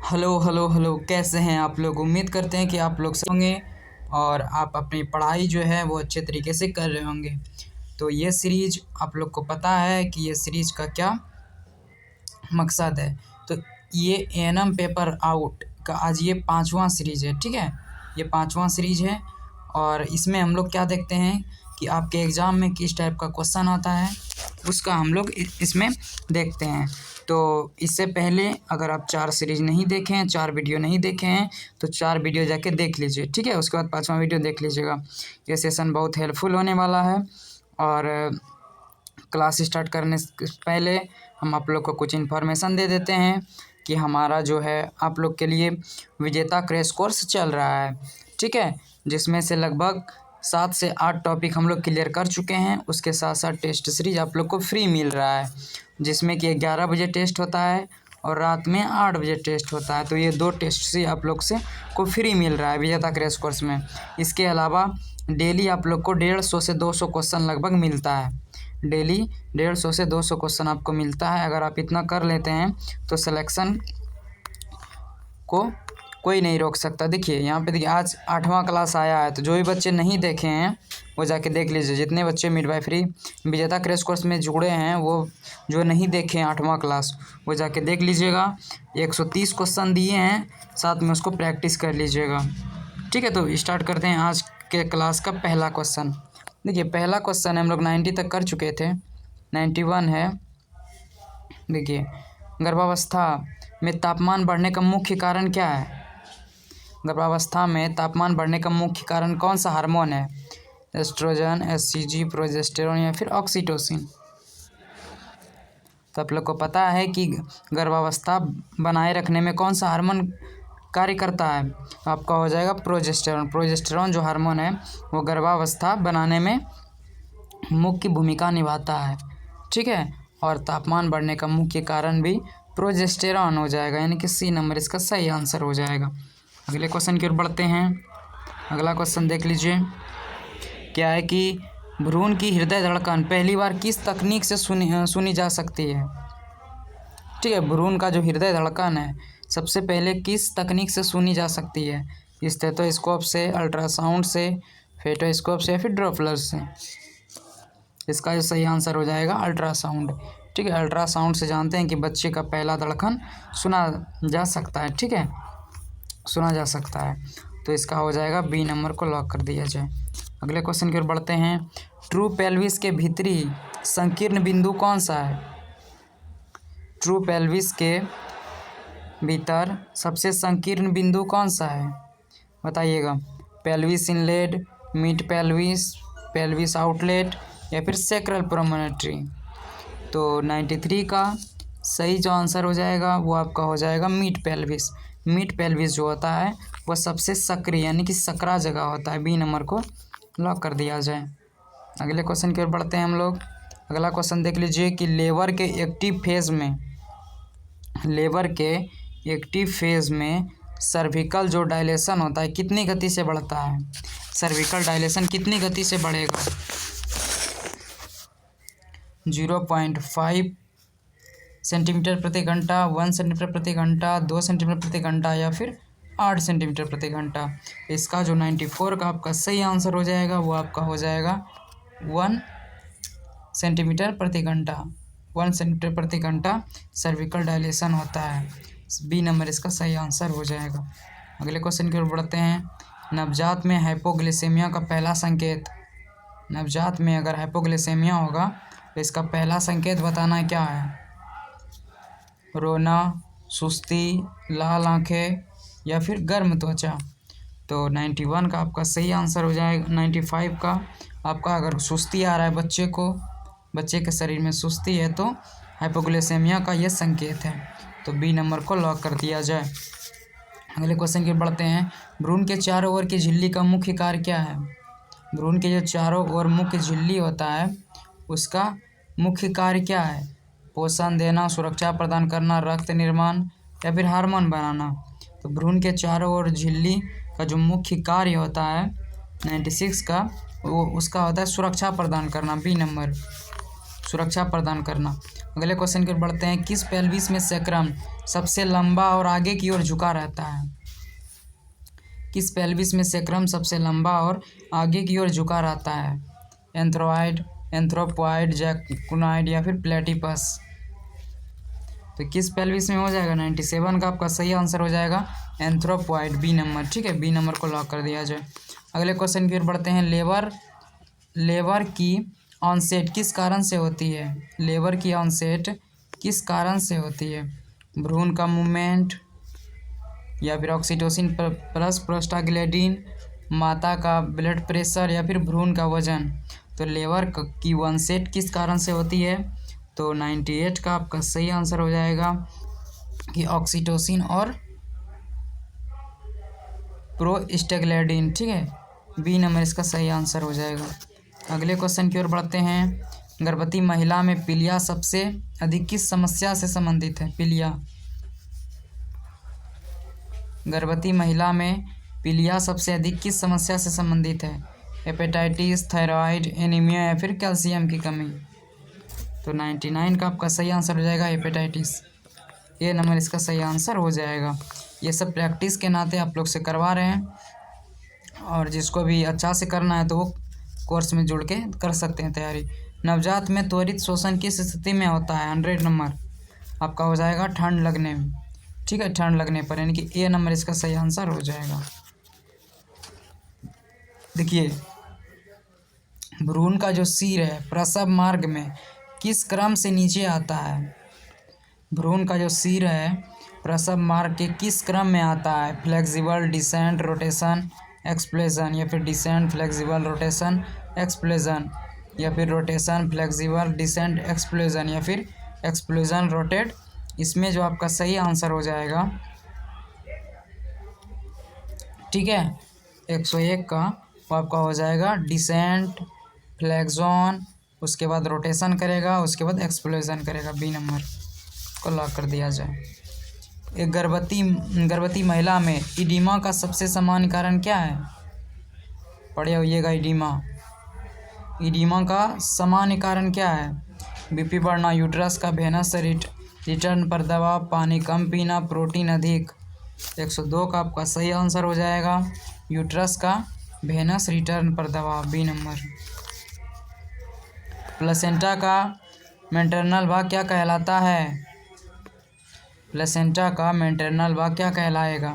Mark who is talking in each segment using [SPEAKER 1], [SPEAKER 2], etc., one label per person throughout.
[SPEAKER 1] Hello hello hello, कैसे हैं आप लोग। उम्मीद करते हैं कि आप लोग सब होंगे और आप अपनी पढ़ाई जो है वो अच्छे तरीके से कर रहे होंगे। तो ये सीरीज़ आप लोग को पता है कि ये सीरीज़ का क्या मकसद है। तो ये एएनएम पेपर आउट का आज ये 5वां सीरीज़ है, ठीक है। ये 5वां सीरीज़ है और इसमें हम लोग क्या देखते हैं कि आपके एग्ज़ाम में किस टाइप का क्वेश्चन आता है उसका हम लोग इसमें देखते हैं। तो इससे पहले अगर आप 4 सीरीज़ नहीं देखे हैं, 4 वीडियो नहीं देखे हैं तो 4 वीडियो जाके देख लीजिए, ठीक है। उसके बाद 5वां वीडियो देख लीजिएगा। ये सेशन बहुत हेल्पफुल होने वाला है। और क्लास स्टार्ट करने से पहले हम आप लोग को कुछ इन्फॉर्मेशन दे देते हैं कि हमारा जो है आप लोग के लिए विजेता क्रैश कोर्स चल रहा है, ठीक है। जिसमें से लगभग 7 से 8 टॉपिक हम लोग क्लियर कर चुके हैं। उसके साथ साथ टेस्ट सीरीज आप लोग को फ्री मिल रहा है, जिसमें कि 11 बजे टेस्ट होता है और रात में 8 बजे टेस्ट होता है। तो ये 2 टेस्ट से आप लोग से को फ्री मिल रहा है विजेता क्रैश कोर्स में। इसके अलावा डेली आप लोग को 150 से 200 क्वेश्चन लगभग मिलता है। डेली 150 से 200 क्वेश्चन आपको मिलता है। अगर आप इतना कर लेते हैं तो सिलेक्शन को कोई नहीं रोक सकता। देखिए यहाँ पे, देखिए आज 8वां क्लास आया है। तो जो भी बच्चे नहीं देखे हैं वो जाके देख लीजिए। जितने बच्चे मिडवाइफरी विजेता क्रैश कोर्स में जुड़े हैं वो जो नहीं देखे हैं 8वां क्लास, वो जाके देख लीजिएगा। 130 क्वेश्चन दिए हैं, साथ में उसको प्रैक्टिस कर लीजिएगा, ठीक है। तो स्टार्ट करते हैं आज के क्लास का पहला क्वेश्चन। देखिए पहला क्वेश्चन हम लोग 90 तक कर चुके थे, 91 है। देखिए, गर्भावस्था में तापमान बढ़ने का मुख्य कारण क्या है। गर्भावस्था में तापमान बढ़ने का मुख्य कारण कौन सा हार्मोन है। एस्ट्रोजन, एचसीजी, प्रोजेस्टेरोन या फिर ऑक्सीटोसिन। तो आप लोग को पता है कि गर्भावस्था बनाए रखने में कौन सा हार्मोन कार्य करता है। आपका हो जाएगा प्रोजेस्टेरोन। प्रोजेस्टेरोन जो हार्मोन है वो गर्भावस्था बनाने में मुख्य भूमिका निभाता है, ठीक है। और तापमान बढ़ने का मुख्य कारण भी प्रोजेस्टेरोन हो जाएगा, यानी कि सी नंबर इसका सही आंसर हो जाएगा। अगले क्वेश्चन की ओर बढ़ते हैं। अगला क्वेश्चन देख लीजिए, क्या है कि भ्रूण की हृदय धड़कन पहली बार किस तकनीक से सुनी जा सकती है, ठीक है। भ्रूण का जो हृदय धड़कन है सबसे पहले किस तकनीक से सुनी जा सकती है। स्टेथोस्कोप से, अल्ट्रासाउंड से, फेटोस्कोप से या फिर ड्रॉपलर से। इसका जो सही आंसर हो जाएगा अल्ट्रासाउंड, ठीक है। अल्ट्रासाउंड से जानते हैं कि बच्चे का पहला धड़कन सुना जा सकता है, ठीक है, सुना जा सकता है। तो इसका हो जाएगा बी नंबर को लॉक कर दिया जाए। अगले क्वेश्चन की ओर बढ़ते हैं। ट्रू पेल्विस के भीतरी संकीर्ण बिंदु कौन सा है। ट्रू पेल्विस के भीतर सबसे संकीर्ण बिंदु कौन सा है, बताइएगा। Pelvis inlet, mid pelvis, pelvis outlet या फिर सैक्रल प्रोमोनेटरी। तो 93 का सही जो आंसर हो जाएगा वो आपका हो जाएगा मिड पेल्विस। मिड पेल्विस जो होता है वह सबसे सक्रिय यानी कि सकरा जगह होता है। बी नंबर को लॉक कर दिया जाए। अगले क्वेश्चन की ओर बढ़ते हैं हम लोग। अगला क्वेश्चन देख लीजिए कि लेबर के एक्टिव फेज में सर्विकल जो डायलेशन होता है कितनी गति से बढ़ता है। सर्विकल डायलेशन कितनी गति से बढ़ेगा। 0.5 सेंटीमीटर प्रति घंटा, 1 सेंटीमीटर प्रति घंटा, 2 सेंटीमीटर प्रति घंटा या फिर 8 सेंटीमीटर प्रति घंटा। इसका जो 94 का आपका सही आंसर हो जाएगा वो आपका हो जाएगा 1 सेंटीमीटर प्रति घंटा। 1 सेंटीमीटर प्रति घंटा सर्विकल डायलेशन होता है। बी नंबर इसका सही आंसर हो जाएगा। अगले क्वेश्चन की ओर बढ़ते हैं। नवजात में हाइपोग्लिसेमिया का पहला संकेत। नवजात में अगर हाइपोग्लिसेमिया होगा तो इसका पहला संकेत बताना क्या है। रोना, सुस्ती, लाल आंखें या फिर गर्म त्वचा। तो 91 का आपका सही आंसर हो जाएगा। 95 का आपका अगर सुस्ती आ रहा है बच्चे के शरीर में सुस्ती है तो हाइपोग्लिसेमिया का यह संकेत है। तो बी नंबर को लॉक कर दिया जाए। अगले क्वेश्चन की बढ़ते हैं। भ्रूण के चारों ओर की झिल्ली का मुख्य कार्य क्या है। भ्रूण के जो चारों ओर मुख्य झिल्ली होता है उसका मुख्य कार्य क्या है। पोषण देना, सुरक्षा प्रदान करना, रक्त निर्माण या फिर हार्मोन बनाना। तो भ्रूण के चारों ओर झिल्ली का जो मुख्य कार्य होता है 96 का वो उसका होता है सुरक्षा प्रदान करना। बी नंबर सुरक्षा प्रदान करना। अगले क्वेश्चन की ओर बढ़ते हैं। किस पेल्विस में सैक्रम सबसे लंबा और आगे की ओर झुका रहता है? किस पेल्विस में सैक्रम सबसे लंबा और आगे की ओर झुका रहता है? एंथ्रोइड, एंथ्रोपॉइड, जैकुनॉइड या फिर प्लेटिपस? तो किस पेल्विस में हो जाएगा? 97 का आपका सही आंसर हो जाएगा एंथ्रोपॉइड, बी नंबर। ठीक है, बी नंबर को लॉक कर दिया जाए। अगले क्वेश्चन की ओर बढ़ते हैं। लेबर की ऑनसेट किस कारण से होती है? लेबर की ऑनसेट किस कारण से होती है? भ्रूण का मूवमेंट या फिर ऑक्सीटोसिन प्लस प्रोस्टाग्लैंडिन, माता का ब्लड प्रेशर या फिर भ्रूण का वजन? तो लेबर की ऑनसेट किस कारण से होती है? तो 98 का आपका सही आंसर हो जाएगा कि ऑक्सीटोसिन और प्रोस्टाग्लैंडिन। ठीक है, बी नंबर इसका सही आंसर हो जाएगा। अगले क्वेश्चन की ओर बढ़ते हैं। गर्भवती महिला में पीलिया सबसे अधिक किस समस्या से संबंधित है? पीलिया, गर्भवती महिला में पीलिया सबसे अधिक किस समस्या से संबंधित है? हेपेटाइटिस, थायराइड, एनीमिया या फिर कैल्शियम की कमी? तो 99 का आपका सही आंसर हो जाएगा हेपेटाइटिस, ये नंबर इसका सही आंसर हो जाएगा। ये सब प्रैक्टिस के नाते आप लोग से करवा रहे हैं, और जिसको भी अच्छा से करना है तो वो कोर्स में जुड़ के कर सकते हैं तैयारी। नवजात में त्वरित श्वसन किस स्थिति में होता है? 100 नंबर आपका हो जाएगा ठंड लगने में। ठीक है, ठंड लगने पर, यानी कि ए नंबर इसका सही आंसर हो जाएगा। देखिए, भ्रूण का जो सिर है प्रसव मार्ग में किस क्रम से नीचे आता है? भ्रूण का जो सिर है प्रसव मार्ग के किस क्रम में आता है? फ्लेक्सिबल, डिसेंट, रोटेशन, एक्सप्लोजन या फिर डिसेंट, फ्लेक्सिबल, रोटेशन, एक्सप्लोजन या फिर रोटेशन, फ्लेक्सिबल, डिसेंट, एक्सप्लोजन या फिर एक्सप्लोजन, रोटेट? इसमें जो आपका सही आंसर हो जाएगा, ठीक है, 101 का वो आपका हो जाएगा डिसेंट, फ्लेक्सॉन, उसके बाद रोटेशन करेगा, उसके बाद एक्सप्लोजन करेगा। बी नंबर को लॉक कर दिया जाए। एक गर्भवती महिला में इडीमा का सबसे सामान्य कारण क्या है? पढ़े होइएगा। इडीमा का सामान्य कारण क्या है? बीपी बढ़ना, यूट्रस का वेनस रिटर्न पर दबाव, पानी कम पीना, प्रोटीन अधिक? 102 का आपका सही आंसर हो जाएगा यूट्रस का वेनस रिटर्न पर दबाव, बी नंबर। प्लेसेंटा का मैटरनल भाग क्या कहलाता है? प्लेसेंटा का मैटरनल भाग क्या कहलाएगा?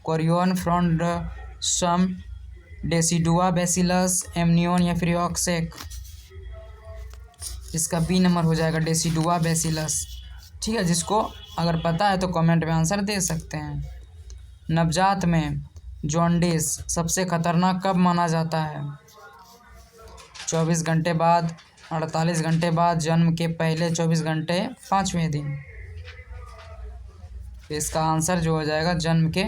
[SPEAKER 1] कोरियन, फ्रॉन्टोसम, डेसिडुआ, बेसिलस, एमनियन या फिर यॉर्कशेक? इसका बी नंबर हो जाएगा डेसिडुआ बेसिलस। ठीक है, जिसको अगर पता है तो कमेंट में आंसर दे सकते हैं। नवजात में जॉन्डिस सबसे खतरनाक कब माना जाता है? 24 घंटे बाद, 48 घंटे बाद, जन्म के पहले 24 घंटे, 5वें दिन? इसका आंसर जो हो जाएगा जन्म के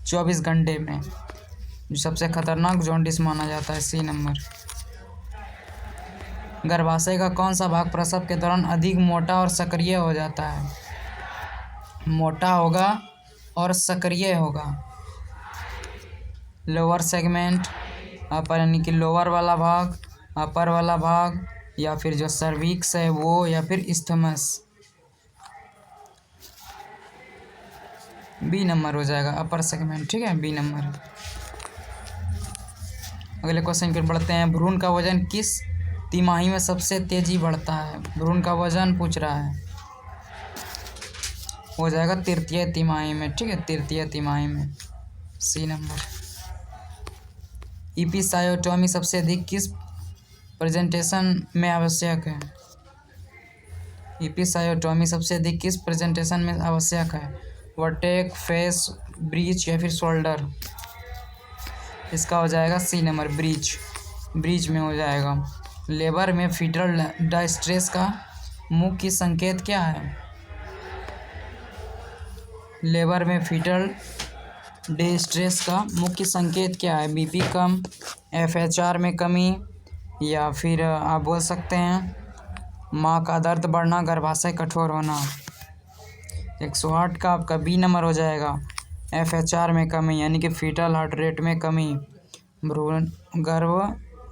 [SPEAKER 1] 24 घंटे में जो सबसे खतरनाक जॉन्डिस माना जाता है, सी नंबर। गर्भाशय का कौन सा भाग प्रसव के दौरान अधिक मोटा और सक्रिय हो जाता है? मोटा होगा और सक्रिय होगा। लोअर सेगमेंट, अपर यानी कि लोअर वाला भाग, अपर वाला भाग, या फिर जो सर्विक्स है वो, या फिर इस्थमस? बी नंबर हो जाएगा अपर सेगमेंट। ठीक है, बी नंबर। अगले क्वेश्चन की ओर बढ़ते हैं। भ्रूण का वजन किस तिमाही में सबसे तेजी बढ़ता है? भ्रूण का वजन पूछ रहा है, हो जाएगा तृतीय तिमाही में। ठीक है, तृतीय तिमाही में, सी नंबर। इपिसायोटॉमी सबसे अधिक किस प्रेजेंटेशन में आवश्यक है? इपिसायोटॉमी सबसे अधिक किस प्रेजेंटेशन में आवश्यक है? वर्टेक, फेस, ब्रीच या फिर शोल्डर? इसका हो जाएगा सी नंबर ब्रीच में हो जाएगा। लेबर में फीटल डायस्ट्रेस का मुख्य संकेत क्या है? लेबर में फीटल डिस्ट्रेस का मुख्य संकेत क्या है? बीपी कम, एफएचआर में कमी, या फिर आप बोल सकते हैं माँ का दर्द बढ़ना, गर्भाशय कठोर होना? 108 का आपका बी नंबर हो जाएगा एफएचआर में कमी, यानी कि फीटल हार्ट रेट में कमी।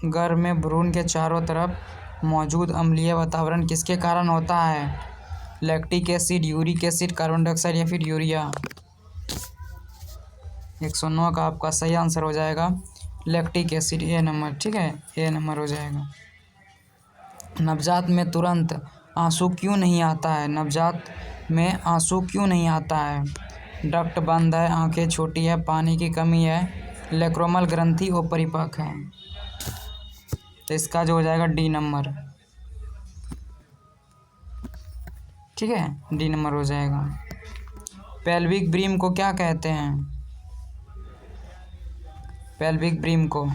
[SPEAKER 1] गर्भ में भ्रूण के चारों तरफ मौजूद अम्लीय वातावरण किसके कारण होता है? Lactic acid, uric acid, carbon dioxide या फिर यूरिया। 109 का आपका सही आंसर हो जाएगा लैक्टिक एसिड, ए नंबर। ठीक है, ए नंबर हो जाएगा। नवजात में तुरंत आंसू क्यों नहीं आता है? नवजात में आंसू क्यों नहीं आता है? डक्ट बंद है, आंखें छोटी है, पानी की कमी है, लेक्रोमल ग्रंथि अपरिपक्व है। तो इसका जो हो जाएगा डी नंबर। ठीक है, डी नंबर हो जाएगा। पेल्विक ब्रीम को क्या कहते हैं? पेल्विक ब्रीम को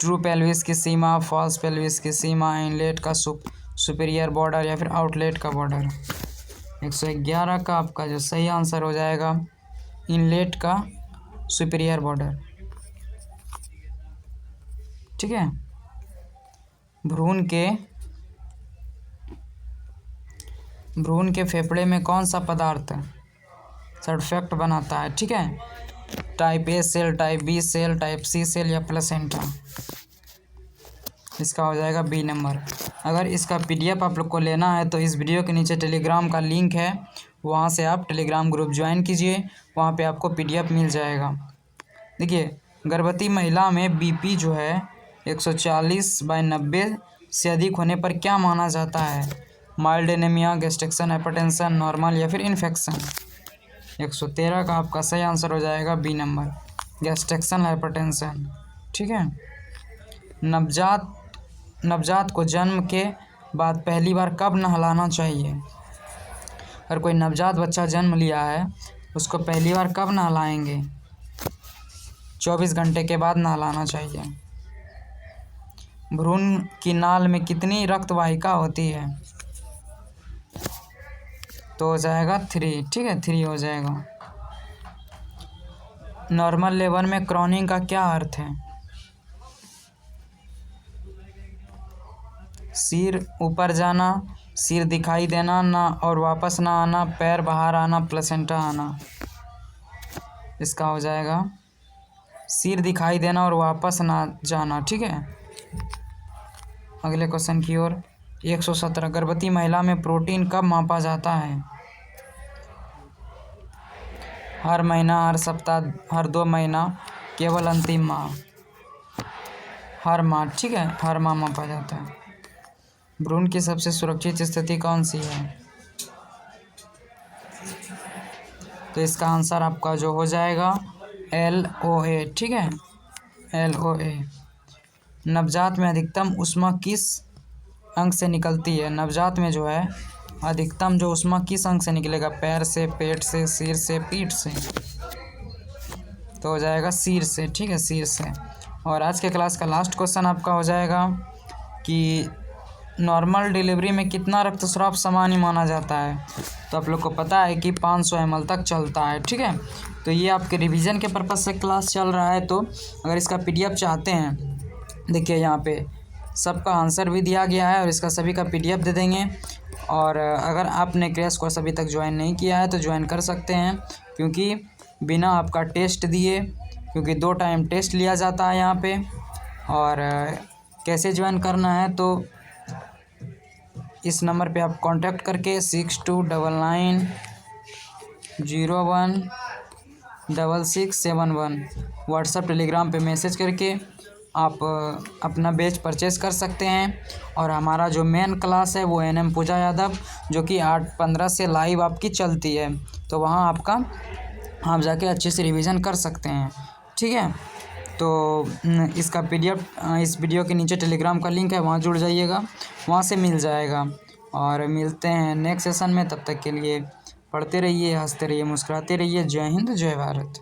[SPEAKER 1] ट्रू पेल्विस की सीमा, फॉल्स पेल्विस की सीमा, इनलेट का सुपीरियर बॉर्डर या फिर आउटलेट का बॉर्डर। 111 का आपका जो सही आंसर हो जाएगा इनलेट का सुपीरियर बॉर्डर। ठीक है, भ्रूण के फेफड़े में कौन सा पदार्थ सरफेक्ट बनाता है? ठीक है, type A cell, type B cell, type C cell या प्लेसेंटा। इसका हो जाएगा बी नंबर। अगर इसका पीडीएफ आप लोग को लेना है तो इस वीडियो के नीचे टेलीग्राम का लिंक है, वहाँ से आप टेलीग्राम ग्रुप ज्वाइन कीजिए, वहाँ पे आपको पीडीएफ मिल जाएगा। देखिए, गर्भवती महिला में बीपी जो है 140/90 से अधिक होने पर क्या माना जाता है? माइल्ड एनीमिया, गेस्टेक्शन, हाइपरटेंशन, नॉर्मल या फिर इन्फेक्शन। 113 का आपका सही आंसर हो जाएगा बी नंबर, गेस्टेक्शन हाइपरटेंशन। ठीक है, नवजात को जन्म के बाद पहली बार कब नहलाना चाहिए? अगर कोई नवजात बच्चा जन्म लिया है उसको पहली बार कब नहलाएंगे? 24 घंटे के बाद नहलाना चाहिए। भ्रूण की नाल में कितनी रक्त वाहिका होती है? तो हो जाएगा 3। ठीक है, 3 हो जाएगा। नॉर्मल लेबर में क्रॉनिंग का क्या अर्थ है? सिर ऊपर जाना, सिर दिखाई देना ना और वापस ना आना, पैर बाहर आना, प्लेसेंटा आना। इसका हो जाएगा सिर दिखाई देना और वापस ना जाना। ठीक है, अगले क्वेश्चन की ओर। 117 गर्भवती महिला में प्रोटीन कब मापा जाता है? हर महीना, हर सप्ताह, हर 2 महीना, केवल अंतिम माह। हर माह। ठीक है, हर माह मापा जाता है। भ्रूण की सबसे सुरक्षित स्थिति कौन सी है? तो इसका आंसर आपका जो हो जाएगा LOA। ठीक है, LOA। नवजात में अधिकतम ऊष्मा किस अंग से निकलती है? नवजात में जो है अधिकतम जो ऊष्मा किस अंग से निकलेगा? पैर से, पेट से, सिर से, पीठ से। तो हो जाएगा सिर से। ठीक है, सिर से। और आज के क्लास का लास्ट क्वेश्चन आपका हो जाएगा कि नॉर्मल डिलीवरी में कितना रक्तस्राव सामान्य माना जाता है? तो आप लोग को पता है कि 500 ml तक चलता है। ठीक है, तो ये आपके रिवीजन के पर्पज़ से क्लास चल रहा है। तो अगर इसका पीडीएफ चाहते हैं, देखिए यहाँ पे सबका आंसर भी दिया गया है और इसका सभी का पीडीएफ दे देंगे। और अगर आपने क्रैश कोर्स अभी तक ज्वाइन नहीं किया है तो ज्वाइन कर सकते हैं, क्योंकि बिना आपका टेस्ट दिए, क्योंकि 2 टाइम टेस्ट लिया जाता है यहाँ पे। और कैसे ज्वाइन करना है तो इस नंबर पे आप कांटेक्ट करके 6299016671 व्हाट्सएप टेलीग्राम पे मैसेज करके आप अपना बैच परचेज़ कर सकते हैं। और हमारा जो मेन क्लास है वो NM पूजा यादव, जो कि 8:15 से लाइव आपकी चलती है, तो वहाँ आपका आप जाके अच्छे से रिवीजन कर सकते हैं। ठीक है, तो इसका पीडीएफ इस वीडियो के नीचे टेलीग्राम का लिंक है, वहाँ जुड़ जाइएगा, वहाँ से मिल जाएगा। और मिलते हैं नेक्स्ट सेशन में, तब तक के लिए पढ़ते रहिए, हंसते रहिए, मुस्कुराते रहिए। जय हिंद, जय भारत।